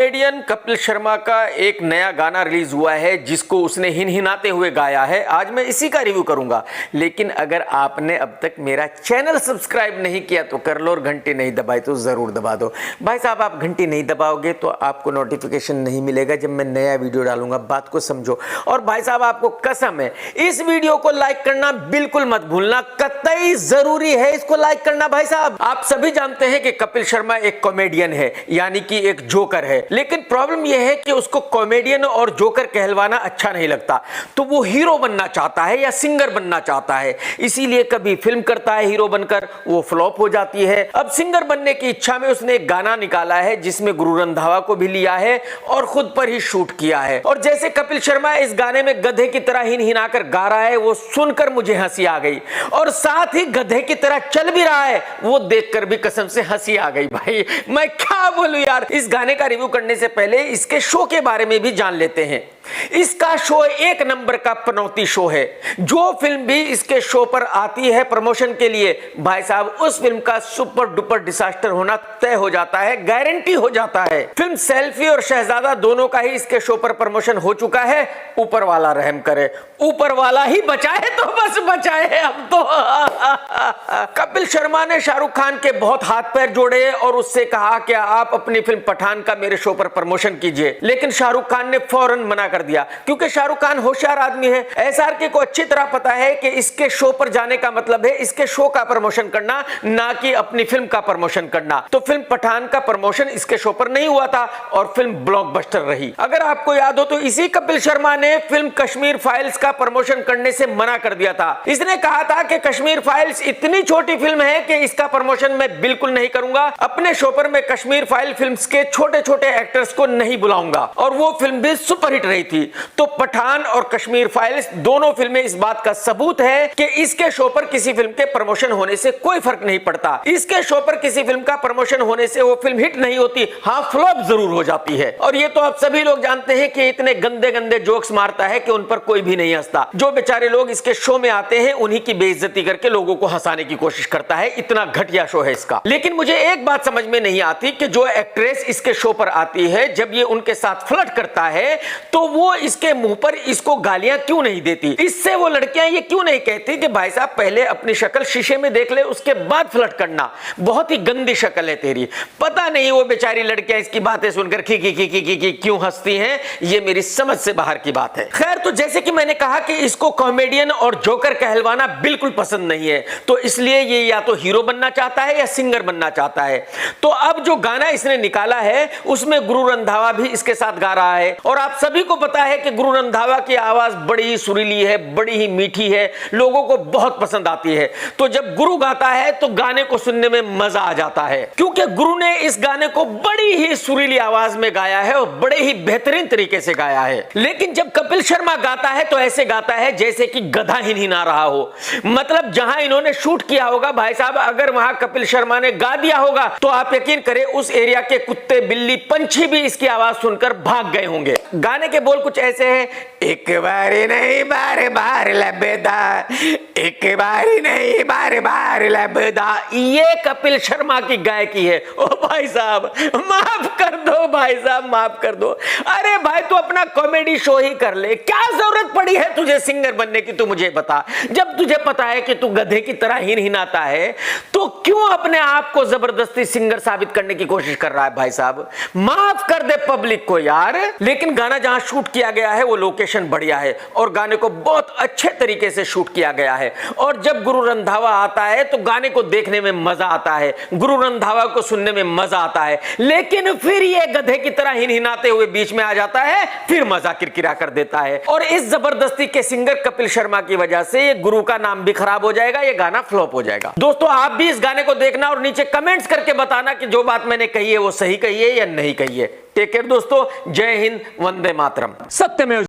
Comedian Kapil Sharma का एक नया गाना रिलीज हुआ है जिसको उसने हिनहिनाते हुए गाया है। आज मैं इसी का रिव्यू करूंगा, लेकिन अगर आपने अब तक मेरा चैनल सब्सक्राइब नहीं किया तो कर लो, और घंटी नहीं दबाई तो जरूर दबा दो। भाई साहब, आप घंटी नहीं दबाओगे तो आपको नोटिफिकेशन नहीं मिलेगा जब मैं नया वीडियो डालूंगा, बात को समझो। और भाई साहब, आपको कसम है, इस वीडियो को लाइक करना बिल्कुल मत भूलना, कतई जरूरी है इसको लाइक करना। भाई साहब, आप सभी जानते हैं कि कपिल शर्मा एक कॉमेडियन है, यानी कि एक जोकर है, लेकिन प्रॉब्लम यह है कि उसको कॉमेडियन और जोकर कहलवाना अच्छा नहीं लगता, तो वो हीरो बनना चाहता है या सिंगर बनना चाहता है। इसीलिए कभी फिल्म करता है हीरो बनकर, वो फ्लॉप हो जाती है। अब सिंगर बनने की इच्छा में उसने एक गाना निकाला है जिसमें गुरु रंधावा को भी लिया है और खुद पर ही शूट किया है। और जैसे कपिल शर्मा इस गाने में गधे की तरह हिनहिनाकर गा रहा है, वो सुनकर मुझे हंसी आ गई, और साथ ही गधे की तरह चल भी रहा है, वो देखकर भी कसम से हंसी आ गई। भाई मैं क्या बोलूं यार। इस गाने का रिव्यू करने से पहले इसके शो के बारे में भी जान लेते हैं। इसका शो एक नंबर का पनौती शो है। जो फिल्म भी इसके शो पर आती है प्रमोशन के लिए, भाई साहब, उस फिल्म का सुपर डुपर डिजास्टर होना तय हो जाता है, गारंटी हो जाता है। फिल्म सेल्फी और शहजादा दोनों का ही इसके शो पर प्रमोशन हो चुका है। ऊपर वाला रहम करे, ऊपर वाला ही बचाए तो बस बचाए अब तो। कपिल शर्मा ने शाहरुख खान के बहुत हाथ पैर जोड़े और उससे कहा कि आप अपनी फिल्म पठान का मेरे शो पर प्रमोशन कीजिए, लेकिन शाहरुख खान ने फौरन मना कर दिया, क्योंकि शाहरुख खान होशियार आदमी है। एसआरके को अच्छी तरह पता है कि इसके शो पर जाने का मतलब है इसके शो का प्रमोशन करना, ना कि अपनी फिल्म का प्रमोशन करना। तो फिल्म पठान का प्रमोशन इसके शो पर नहीं हुआ था और फिल्म ब्लॉकबस्टर रही। अगर आपको याद हो तो इसी कपिल शर्मा ने फिल्म कश्मीर फाइल्स का प्रमोशन करने से मना कर दिया था। इसने कहा था कि कश्मीर फाइल्स इतनी छोटी फिल्म है कि इसका प्रमोशन मैं बिल्कुल नहीं करूंगा, अपने शो पर मैं कश्मीर फाइल फिल्म्स के छोटे छोटे एक्टर्स को नहीं बुलाऊंगा। और वो फिल्म भी सुपरहिट रही थी। तो पठान और कश्मीर फाइल्स दोनों फिल्में इस बात का सबूत है कि इसके शो पर किसी फिल्म के प्रमोशन होने से कोई फर्क नहीं पड़ता। इसके शो पर किसी फिल्म का प्रमोशन होने से वो फिल्म हिट नहीं होती, हाँ फ्लॉप जरूर हो जाती है। और ये तो आप सभी लोग जानते हैं कि इतने गंदे गंदे जोक्स मारता है कि उन पर कोई भी नहीं हंसता। जो बेचारे लोग इसके शो में आते हैं उन्हीं की बेइज्जती करके लोगों को हंसाने की कोशिश करता है। इतना घटिया शो है इसका। लेकिन मुझे एक बात समझ में नहीं आती कि जो एक्ट्रेस इसके शो पर आती है, जब ये उनके साथ फ्लर्ट करता है तो वो इसके मुंह पर इसको गालियां क्यों नहीं देती। इससे वो लड़कियां ये क्यों नहीं कहती कि भाई साहब पहले अपनी शक्ल शीशे में देख ले, उसके बाद फ्लर्ट करना, बहुत ही गंदी शक्ल है तेरी। पता नहीं वो बेचारी लड़कियां इसकी बातें सुनकर की क्यों हंसती हैं, ये मेरी समझ से बाहर की बात है। खैर, तो जैसे कि मैंने कहा कि इसको कॉमेडियन और जोकर कहलवाना बिल्कुल पसंद नहीं है, तो इसलिए ये या तो हीरो बनना चाहता है या सिंगर बनना चाहता है। तो अब जो गाना इसने निकाला है उसमें गुरु रंधावा भी इसके साथ गा रहा है, और आप सभी को पता है कि गुरु रंधावा की आवाज बड़ी ही सुरीली है, बड़ी ही मीठी है, लोगों को बहुत पसंद आती है। तो जब गुरु गाता है तो गाने को सुनने में मजा आ जाता है, क्योंकि गुरु ने इस गाने को बड़ी ही सुरीली आवाज में गाया है और बड़े ही बेहतरीन तरीके से गाया है। लेकिन जब कपिल शर्मा गाता है तो ऐसे गाता है जैसे कि गधा हिनहिना रहा हो। मतलब जहां इन्होंने शूट किया होगा, भाई साहब, अगर वहां कपिल शर्मा ने गा दिया होगा तो आप यकीन करें उस एरिया के कुत्ते बिल्ली पंछी भी इसकी आवाज सुनकर भाग गए होंगे। गाने के बोल कुछ ऐसे हैं, एक बारी नहीं बार बार लबेदा, एक बारी नहीं बार बार लबेदा। ये कपिल शर्मा की गायकी है। ओ भाई साहब, माफ कर दो भाई साहब, माफ कर दो। अरे भाई, तू अपना कॉमेडी शो ही कर ले, क्या जरूरत पड़ी है तुझे सिंगर बनने की, तू मुझे बता। जब तुझे पता है कि तू गधे की तरह हिनहिनाता है तो क्यों अपने आप को जबरदस्ती सिंगर साबित करने की कोशिश कर रहा है। भाई साहब, माफ कर दे पब्लिक को यार। लेकिन गाना जहां शूट किया गया है वो लोकेशन बढ़िया है और गाने को बहुत अच्छे तरीके से शूट किया गया है। और जब गुरु रंधावा आता है तो गाने को देखने में मजा आता है, गुरु रंधावा को सुनने में मजा आता है। लेकिन फिर ये गधे की तरह हिनहिनाते हुए बीच में आ जाता है, फिर मजा किरकिरा कर देता है। और इस जबरदस्ती के सिंगर कपिल शर्मा की वजह से ये गुरु का नाम भी खराब हो जाएगा, ये गाना फ्लॉप हो जाएगा। दोस्तों, आप भी इस गाने को देखना और नीचे कमेंट्स करके बताना कि जो बात मैंने कही है वो सही कही है या नहीं कही है। टेक केयर दोस्तों, जय हिंद, वंदे मातरम। सत्यमेव